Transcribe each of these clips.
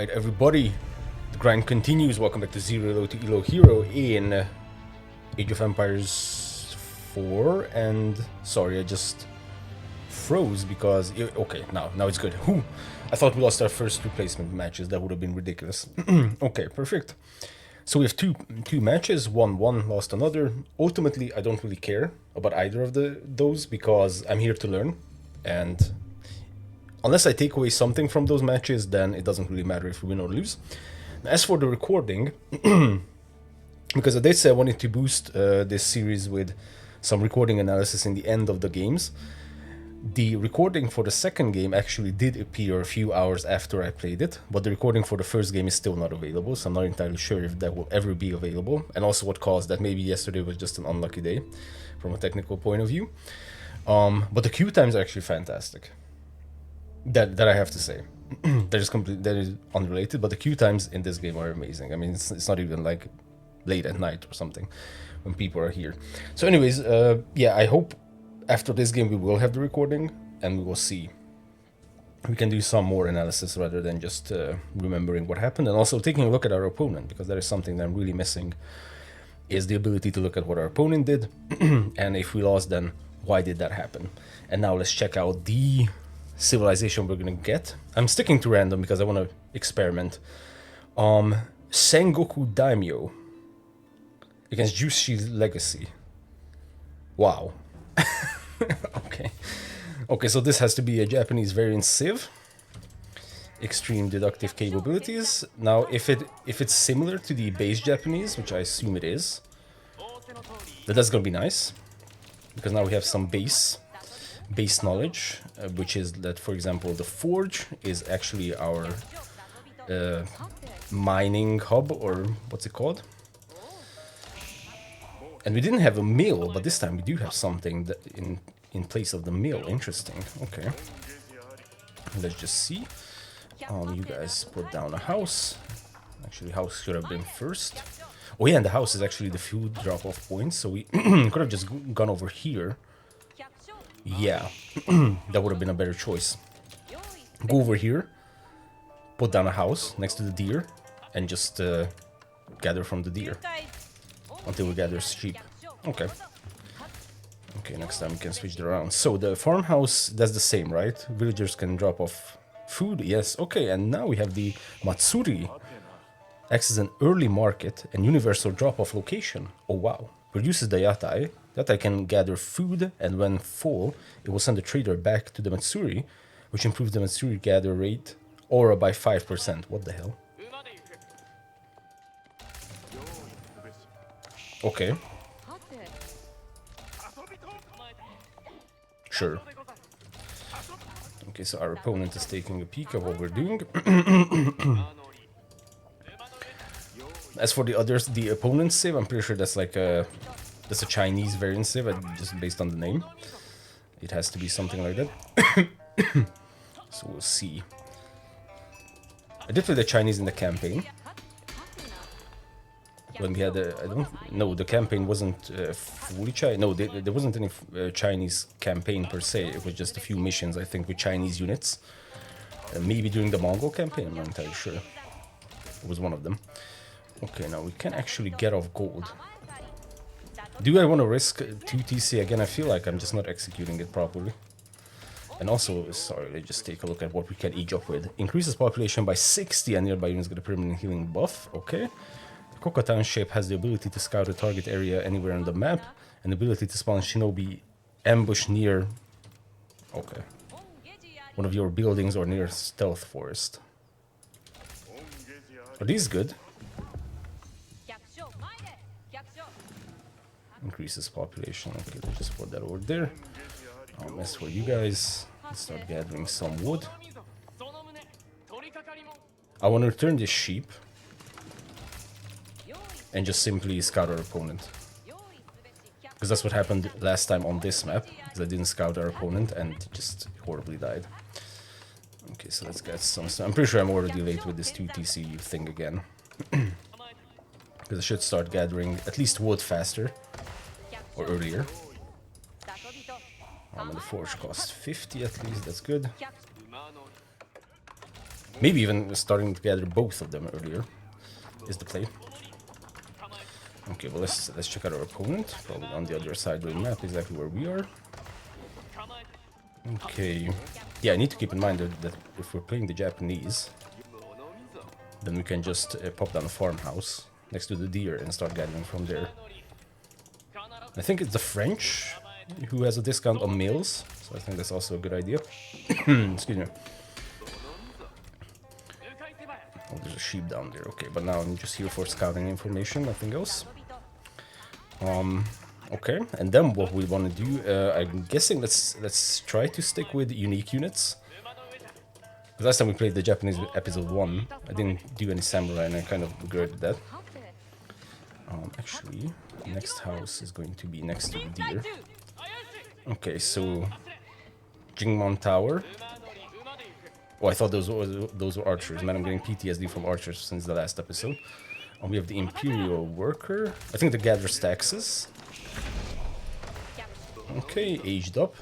Alright, everybody, the grind continues. Welcome back to Zero to Elo Hero in Age of Empires 4. And sorry, I just froze because okay, now it's good. Whew. I thought we lost our first replacement matches. That would have been ridiculous. Okay, perfect. So we have two matches. One lost another. Ultimately, I don't really care about either of those because I'm here to learn, and unless I take away something from those matches, then it doesn't really matter if we win or lose. As for the recording, because I did say I wanted to boost this series with some recording analysis in the end of the games, the recording for the second game actually did appear a few hours after I played it, but the recording for the first game is still not available, so I'm not entirely sure if that will ever be available, and also what caused that. Maybe yesterday was just an unlucky day from a technical point of view. But the queue times are actually fantastic. That I have to say. That is unrelated, but the queue times in this game are amazing. I mean, it's not even like late at night or something when people are here. So anyways, yeah, I hope after this game we will have the recording and we will see. We can do some more analysis rather than just remembering what happened, and also taking a look at our opponent, because that is something that I'm really missing, is the ability to look at what our opponent did, and if we lost, then why did that happen? And now let's check out the civilization we're gonna get. I'm sticking to random because I want to experiment. Sengoku Daimyo against Jushi's Legacy. Wow. Okay, so this has to be a Japanese variant Civ. Extreme deductive capabilities. Now, if it's similar to the base Japanese, which I assume it is, that's gonna be nice, because now we have some base knowledge, which is that, for example, the forge is actually our mining hub, or what's it called? And we didn't have a mill, but this time we do have something that in place of the mill. Interesting. Okay, let's just see. You guys put down a house. Actually, house should have been first. Oh yeah, and the house is actually the food drop-off point, so we could have just gone over here. Yeah, that would have been a better choice. Go over here, put down a house next to the deer, and just gather from the deer until we gather sheep. Okay. Okay, next time we can switch it around. So the farmhouse, that's the same, right? Villagers can drop off food. Yes, okay, and now we have the Matsuri. Acts as an early market and universal drop-off location. Oh wow. Reduces the yatai. Yatai can gather food, and when full, it will send the trader back to the Matsuri, which improves the Matsuri gather rate aura by 5%. What the hell? Okay. Sure. Okay, so our opponent is taking a peek at what we're doing. As for the others, the opponent's civ, I'm pretty sure that's like that's a Chinese variant civ, just based on the name. It has to be something like that. So we'll see. I did play the Chinese in the campaign. When we had I don't know, the campaign wasn't fully Chinese. No, there wasn't any Chinese campaign per se. It was just a few missions, I think, with Chinese units. Maybe during the Mongol campaign, I'm not entirely sure. It was one of them. Okay, now we can actually get off gold. Do I want to risk 2 TC again? I feel like I'm just not executing it properly. And also, sorry, let's just take a look at what we can age up with. Increases population by 60 and nearby units get a permanent healing buff. Okay. Koka Township has the ability to scout a target area anywhere on the map, and the ability to spawn shinobi ambush near, okay, one of your buildings or near stealth forest. Are these good? Increases population. Okay, let's just put that over there. I'll mess for you guys. Let's start gathering some wood. I want to return this sheep and just simply scout our opponent, because that's what happened last time on this map, because I didn't scout our opponent and just horribly died. Okay, so let's get some stuff. I'm pretty sure I'm already late with this 2 TC thing again, because I should start gathering at least wood faster, or earlier. And the forge costs 50 at least, that's good. Maybe even starting to gather both of them earlier is the play. Okay, well let's check out our opponent. Probably on the other side of the map, exactly where we are. Okay. Yeah, I need to keep in mind that if we're playing the Japanese, then we can just pop down a farmhouse next to the deer and start gathering from there. I think it's the French who has a discount on meals, so I think that's also a good idea. Excuse me. Oh, there's a sheep down there. Okay, but now I'm just here for scouting information, nothing else. Okay, and then what we want to do, I'm guessing let's try to stick with unique units. Last time we played the Japanese episode 1, I didn't do any samurai and I kind of regretted that. Actually, the next house is going to be next to the deer. Okay, so Jingmon Tower. Oh, I thought those were archers. Man, I'm getting PTSD from archers since the last episode. We have the Imperial Worker. I think the gathers taxes. Okay, aged up.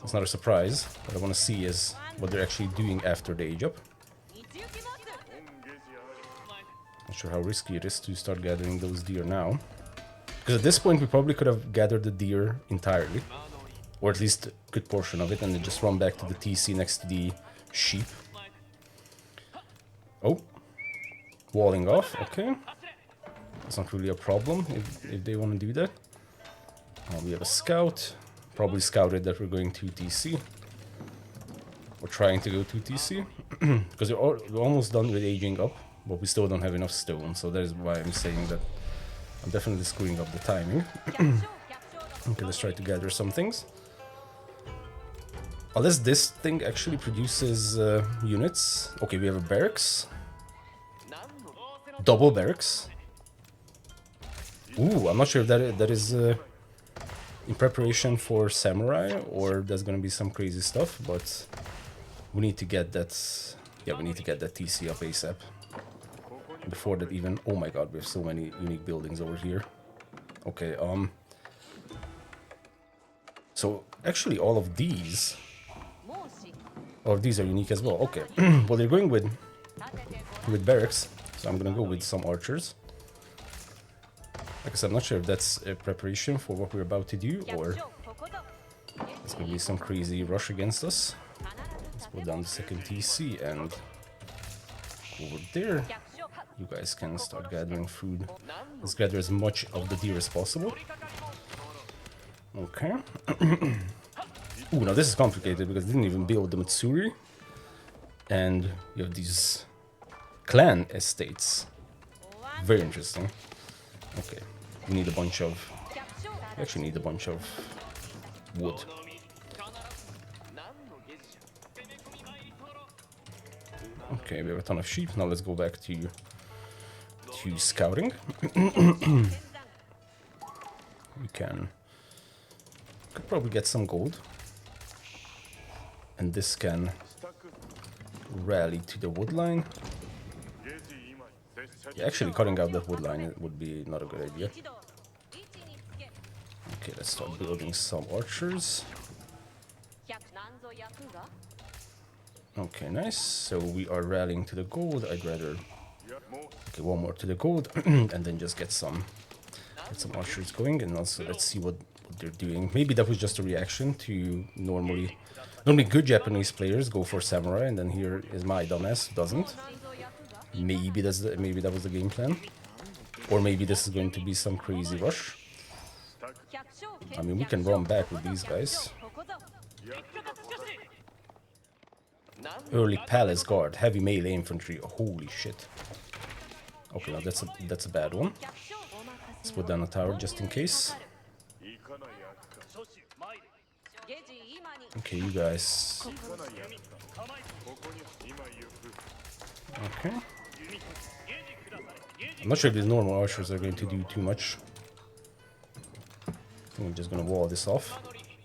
It's not a surprise. What I want to see is what they're actually doing after they age up. Not sure how risky it is to start gathering those deer now. Because at this point we probably could have gathered the deer entirely. Or at least a good portion of it, and then just run back to the TC next to the sheep. Oh. Walling off, okay. That's not really a problem if they want to do that. We have a scout. Probably scouted that we're going to TC. We're trying to go to TC. Because we're almost done with aging up, but we still don't have enough stone, so that is why I'm saying that I'm definitely screwing up the timing. Okay, let's try to gather some things. Unless this thing actually produces units. Okay, we have a barracks. Double barracks. Ooh, I'm not sure if that is in preparation for samurai or there's gonna be some crazy stuff, but we need to get that. Yeah, we need to get that TC up ASAP. Before that even. Oh my god, we have so many unique buildings over here. Okay, so actually all of these are unique as well. Okay. Well, they're going with barracks, so I'm gonna go with some archers. Like I said, I'm not sure if that's a preparation for what we're about to do, or it's gonna be some crazy rush against us. Let's put down the second TC and over there. You guys can start gathering food. Let's gather as much of the deer as possible. Okay. Ooh, now this is complicated because I didn't even build the Matsuri. And you have these clan estates. Very interesting. Okay, we need a bunch of... We actually need a bunch of wood. Okay, we have a ton of sheep. Now let's go back to scouting. We could probably get some gold. And this can rally to the wood line. Yeah, actually cutting out that wood line would be not a good idea. Okay, let's start building some archers. Okay, nice. So we are rallying to the gold. I'd rather... Okay, one more to the gold. And then just get some archers going. And also let's see what they're doing. Maybe that was just a reaction to normally good Japanese players go for samurai, and then here is my dumbass who doesn't. Maybe that was the game plan, or maybe this is going to be some crazy rush. I mean, we can run back with these guys. Early palace guard, heavy melee infantry. Holy shit! Okay, now that's a bad one. Let's put down a tower just in case. Okay, you guys. Okay. I'm not sure if these normal archers are going to do too much. I think we're just gonna wall this off.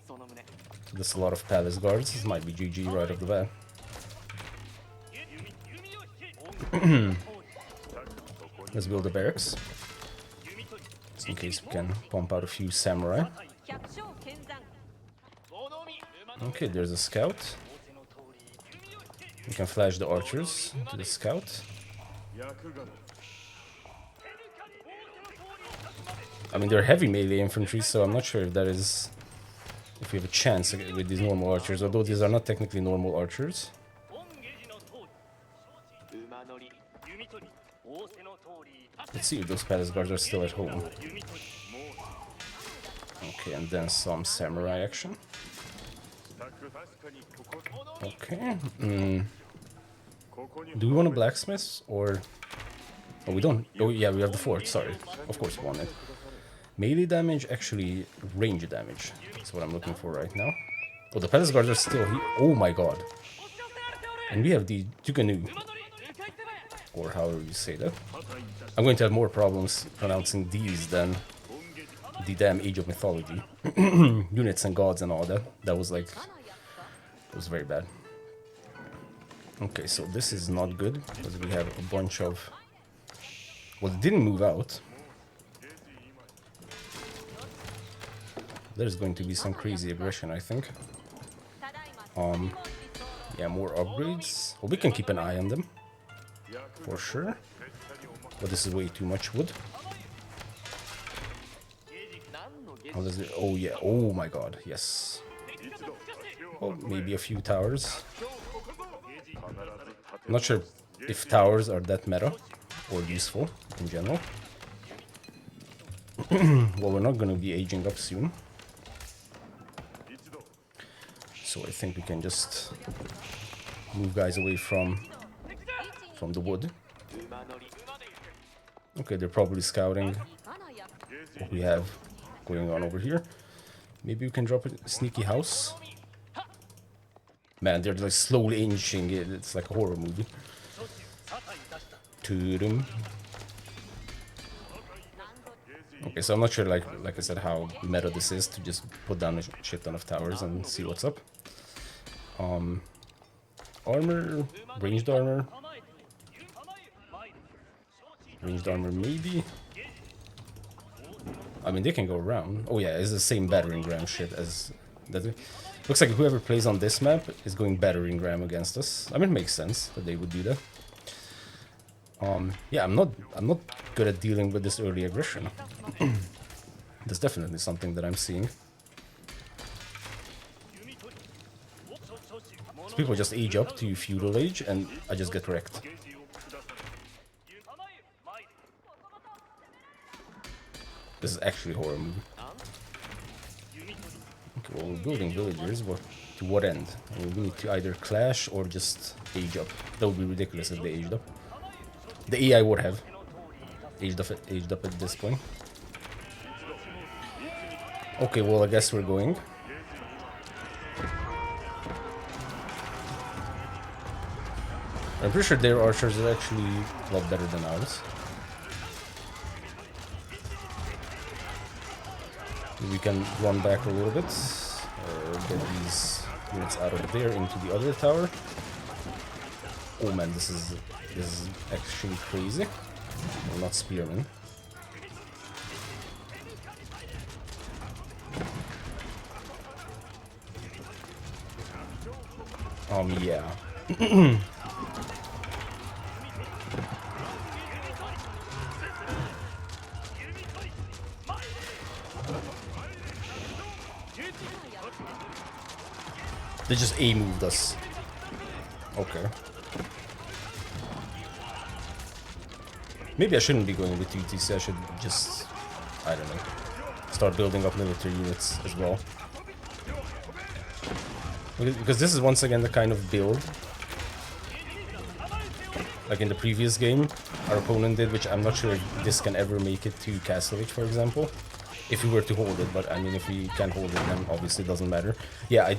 So there's a lot of palace guards. This might be GG right off the bat. Let's build a barracks. Just in case we can pump out a few samurai. Okay, there's a scout. We can flash the archers to the scout. I mean, they're heavy melee infantry, so I'm not sure if that is... if we have a chance with these normal archers, although these are not technically normal archers. Let's see if those palace guards are still at home. Okay, and then some samurai action. Okay. Do we want a blacksmith or... oh, we don't. Oh, yeah, we have the fort. Sorry. Of course we want it. Melee damage, actually range damage. That's what I'm looking for right now. Oh, the palace guards are still here. Oh my god. And we have the Tukanu. Or however you say that. I'm going to have more problems pronouncing these than the damn Age of Mythology. Units and gods and all that. That was like... it was very bad. Okay, so this is not good, because we have a bunch of... well, it didn't move out. There's going to be some crazy aggression, I think. Yeah, more upgrades. Well, we can keep an eye on them. For sure. But this is way too much wood. Oh yeah, oh my god, yes. Oh, maybe a few towers. I'm not sure if towers are that meta or useful in general. Well, we're not going to be aging up soon. So I think we can just move guys away from the wood. Okay, they're probably scouting what we have going on over here. Maybe we can drop a sneaky house. Man, they're like slowly inching it. It's like a horror movie. Okay, so I'm not sure, like I said, how meta this is to just put down a shit ton of towers and see what's up. Armor, ranged armor. Ranged armor, maybe. I mean, they can go around. Oh yeah, it's the same battering ram shit as that. Looks like whoever plays on this map is going battering ram against us. I mean, it makes sense that they would do that. Yeah, I'm not good at dealing with this early aggression. That's definitely something that I'm seeing. So people just age up to feudal age, and I just get wrecked. This is actually a horror movie. Okay, well, we're building villagers, but to what end? I mean, we need to either clash or just age up. That would be ridiculous if they aged up. The AI would have aged up at this point. Okay, well, I guess we're going. I'm pretty sure their archers are actually a lot better than ours. We can run back a little bit, get these units out of there into the other tower. Oh man, this is actually crazy. Well, not spearmen. Yeah. They just A-moved us. Okay. Maybe I shouldn't be going with UTC, I should just, I don't know, start building up military units as well. Because this is once again the kind of build, like in the previous game, our opponent did, which I'm not sure if this can ever make it to Castle Age, for example. If we were to hold it, but I mean, if we can't hold it, then obviously it doesn't matter. Yeah,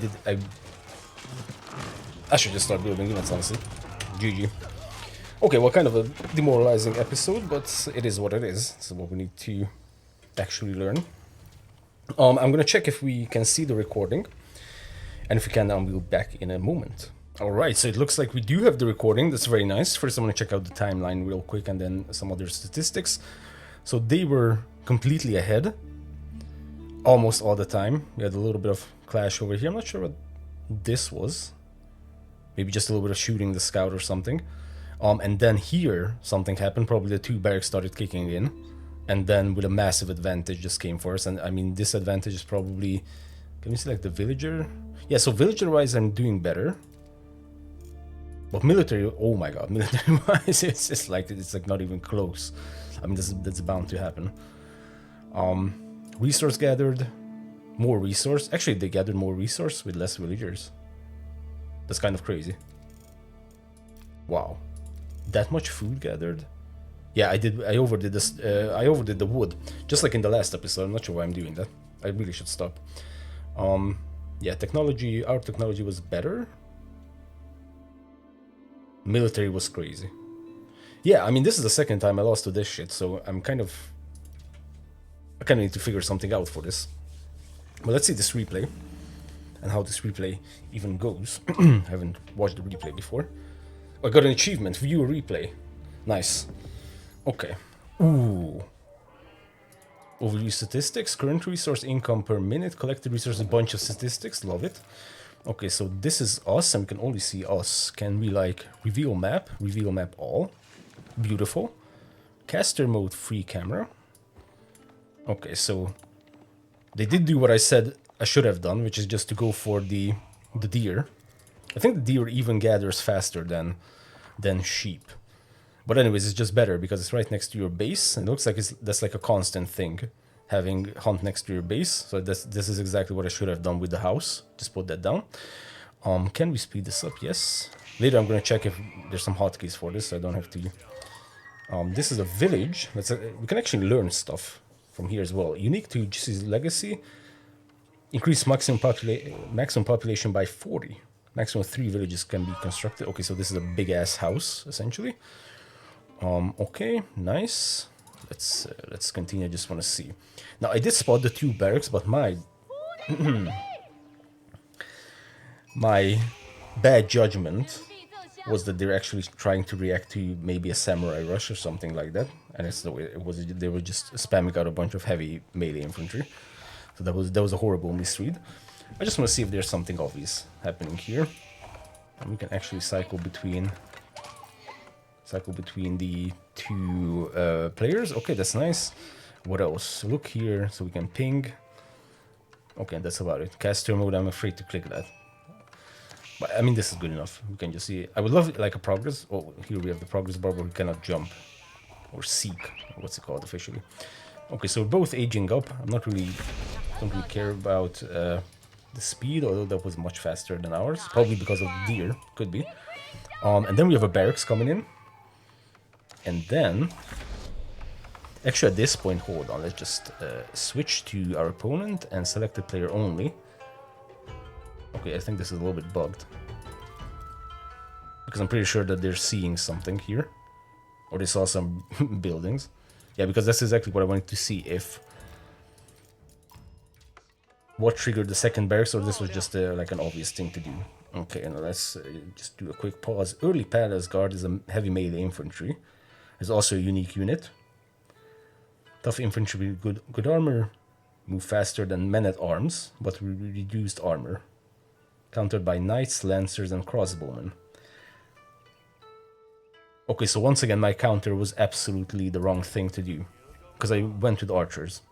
I should just start building units, honestly. GG. Okay, well, kind of a demoralizing episode, but it is what it is. This is what we need to actually learn. I'm gonna check if we can see the recording, and if we can, I'll be back in a moment. Alright, so it looks like we do have the recording. That's very nice. First, I'm gonna check out the timeline real quick, and then some other statistics. So they were completely ahead almost all the time. We had a little bit of clash over here. I'm not sure what this was. Maybe just a little bit of shooting the scout or something. And then here, something happened. Probably the 2 barracks started kicking in. And then with a massive advantage just came for us. And I mean, this advantage is probably... Can we select the villager? Yeah, so villager-wise, I'm doing better. But military... Oh my god, military-wise, it's like not even close. I mean, that's bound to happen. Resource gathered. More resource. Actually, they gathered more resource with less villagers. That's kind of crazy. Wow. That much food gathered? Yeah, I overdid this. I overdid the wood. Just like in the last episode. I'm not sure why I'm doing that. I really should stop. Yeah, technology. Our technology was better. Military was crazy. Yeah, I mean, this is the second time I lost to this shit, so I kind of need to figure something out for this. But let's see this replay and how this replay even goes. I haven't watched the replay before. I got an achievement, view a replay. Nice. Okay. Ooh. Overview statistics, current resource income per minute, collected resource, a bunch of statistics, love it. Okay, so this is us, and we can only see us. Can we, like, reveal map all? Beautiful. Caster mode, free camera. Okay, so they did do what I said I should have done, which is just to go for the deer. I think the deer even gathers faster than sheep. But anyways, it's just better because it's right next to your base. And it looks like that's like a constant thing, having hunt next to your base. So this is exactly what I should have done with the house. Just put that down. Can we speed this up? Yes. Later I'm going to check if there's some hotkeys for this, so I don't have to... this is a village. We can actually learn stuff from here as well. Unique to GC's legacy. Increase maximum population by 40. Maximum 3 villages can be constructed. Okay, so this is a big-ass house, essentially. Okay, nice. Let's continue. I just want to see. Now, I did spot the 2 barracks, but my bad judgment was that they're actually trying to react to maybe a samurai rush or something like that, and it's the way it was. They were just spamming out a bunch of heavy melee infantry. So that was a horrible misread. I just want to see if there's something obvious happening here. And we can actually cycle between the 2 players. Okay, that's nice. What else? Look here, so we can ping. Okay, that's about it. Caster mode, I'm afraid to click that. But I mean, this is good enough. We can just see it. I would love like a progress. Oh, here we have the progress bar, but we cannot jump or seek. What's it called officially? Okay, so we're both aging up. Don't really care about the speed, although that was much faster than ours. Probably because of the deer, could be. And then we have a barracks coming in. And then, actually at this point, hold on, let's just switch to our opponent and select the player only. Okay, I think this is a little bit bugged. Because I'm pretty sure that they're seeing something here. Or they saw some buildings. Yeah, because that's exactly what I wanted to see, if... What triggered the second barracks, or this was just like an obvious thing to do. Okay, now let's just do a quick pause. Early Palace Guard is a heavy melee infantry. It's also a unique unit. Tough infantry with good armor. Move faster than men-at-arms, but with reduced armor. Countered by knights, lancers, and crossbowmen. Okay, so once again, my counter was absolutely the wrong thing to do. Because I went with archers.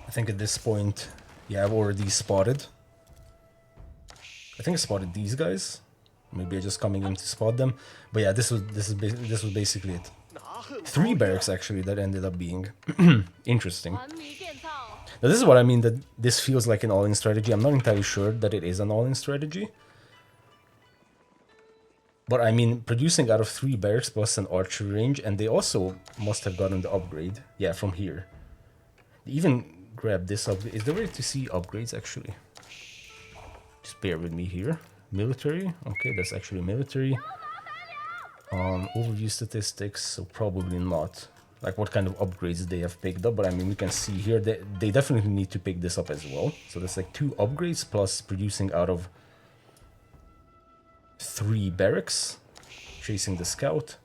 I think at this point, yeah, I've already spotted. I think I spotted these guys. Maybe I'm just coming in to spot them. But yeah, this was basically it. 3 barracks actually that ended up being interesting. Now this is what I mean, that this feels like an all-in strategy. I'm not entirely sure that it is an all-in strategy. But I mean, producing out of 3 barracks plus an archery range, and they also must have gotten the upgrade. Yeah, from here. They even grabbed this upgrade. Is there a way to see upgrades actually? Just bear with me here. Military. Okay, that's actually military. Overview statistics, so probably not. Like what kind of upgrades they have picked up, but I mean, we can see here that they definitely need to pick this up as well. So that's like 2 upgrades plus producing out of 3 barracks. Chasing the scout.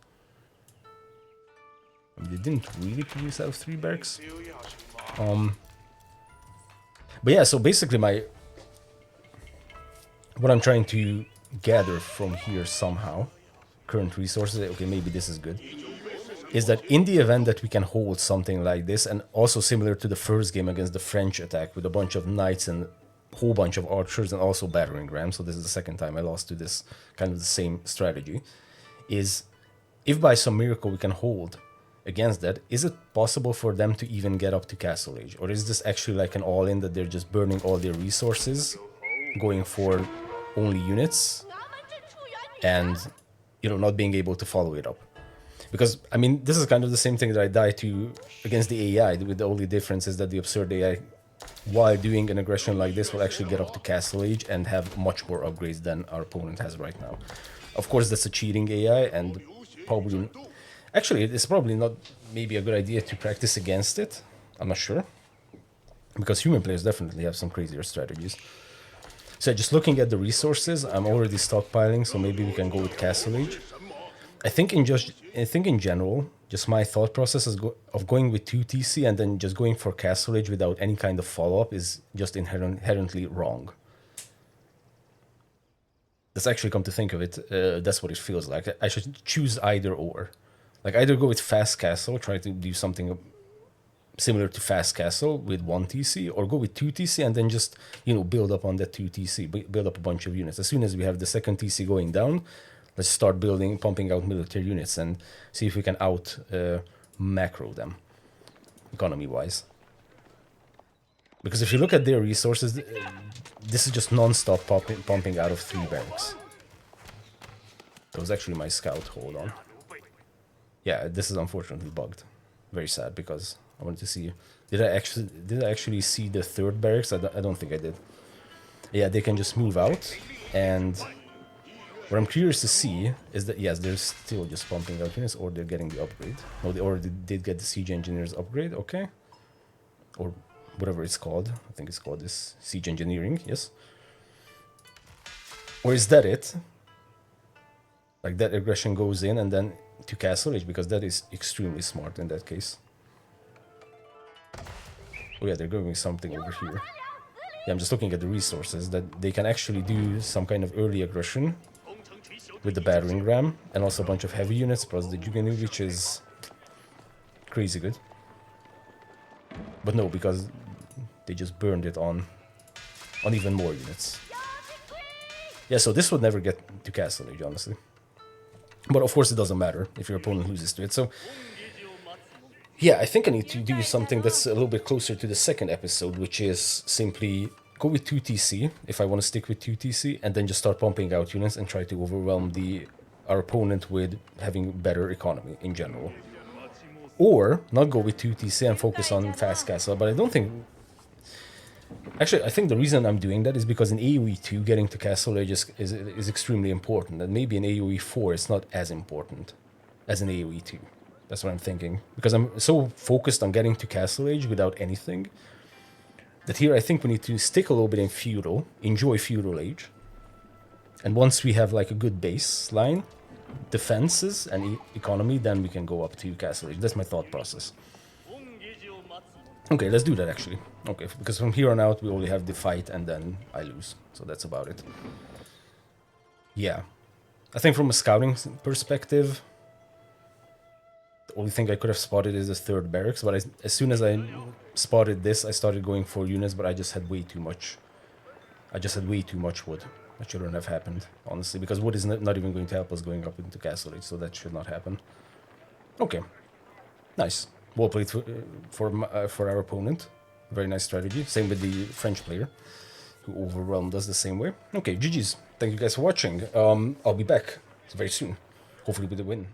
I mean, they didn't really produce out of 3 barracks. But yeah, so basically what I'm trying to gather from here somehow, current resources, okay, maybe this is good, is that in the event that we can hold something like this, and also similar to the first game against the French attack with a bunch of knights and a whole bunch of archers and also battering rams, so this is the second time I lost to this kind of the same strategy, is if by some miracle we can hold against that, is it possible for them to even get up to Castle Age? Or is this actually like an all-in that they're just burning all their resources, going for only units, and, you know, not being able to follow it up? Because, I mean, this is kind of the same thing that I die to against the AI, with the only difference is that the absurd AI, while doing an aggression like this, will actually get up to Castle Age and have much more upgrades than our opponent has right now. Of course, that's a cheating AI, and probably... Actually, it's probably not maybe a good idea to practice against it. I'm not sure. Because human players definitely have some crazier strategies. So just looking at the resources, I'm already stockpiling, so maybe we can go with Castle Age. I think in general, just my thought process is of going with 2 TC and then just going for Castle Age without any kind of follow-up is just inherently wrong. That's actually, come to think of it, that's what it feels like. I should choose either or. Like, either go with Fast Castle, try to do something similar to Fast Castle with 1 TC, or go with 2 TC and then just, you know, build up on that 2 TC, build up a bunch of units. As soon as we have the second TC going down, let's start pumping out military units and see if we can macro them, economy-wise. Because if you look at their resources, this is just non-stop pumping out of 3 barracks. That was actually my scout, hold on. Yeah, this is unfortunately bugged. Very sad, because I wanted to see... Did I actually see the 3rd barracks? I don't think I did. Yeah, they can just move out, and... What I'm curious to see is that, yes, they're still just pumping out units, or they're getting the upgrade. No, they already did get the Siege Engineers upgrade, okay. Or whatever it's called. I think it's called this Siege Engineering, yes. Or is that it? Like, that aggression goes in and then to Castle Age, because that is extremely smart in that case. Oh yeah, they're going something over here. Yeah, I'm just looking at the resources, that they can actually do some kind of early aggression with the battering ram, and also a bunch of heavy units, plus the Jugenu, which is crazy good. But no, because they just burned it on even more units. Yeah, so this would never get to Castle Age, honestly. But of course it doesn't matter if your opponent loses to it, so... Yeah, I think I need to do something that's a little bit closer to the second episode, which is simply go with 2 TC, if I want to stick with 2 TC, and then just start pumping out units and try to overwhelm our opponent with having better economy in general. Or not go with 2 TC and focus on Fast Castle, but I don't think... Actually, I think the reason I'm doing that is because in AoE2, getting to Castle Age is extremely important, and maybe in AoE4 it's not as important as in AoE2. That's what I'm thinking. Because I'm so focused on getting to Castle Age without anything, that here I think we need to stick a little bit in Feudal, enjoy Feudal Age, and once we have like a good baseline, defenses and economy, then we can go up to Castle Age. That's my thought process. Okay, let's do that actually. Okay, because from here on out we only have the fight and then I lose. So that's about it. Yeah. I think from a scouting perspective, the only thing I could have spotted is the 3rd barracks, but as soon as I spotted this, I started going for units, but I just had way too much. I just had way too much wood. That shouldn't have happened, honestly, because wood is not even going to help us going up into Castle Age, so that should not happen. Okay. Nice. Well played for our opponent. Very nice strategy. Same with the French player, who overwhelmed us the same way. Okay, GG's. Thank you guys for watching. I'll be back very soon, hopefully with a win.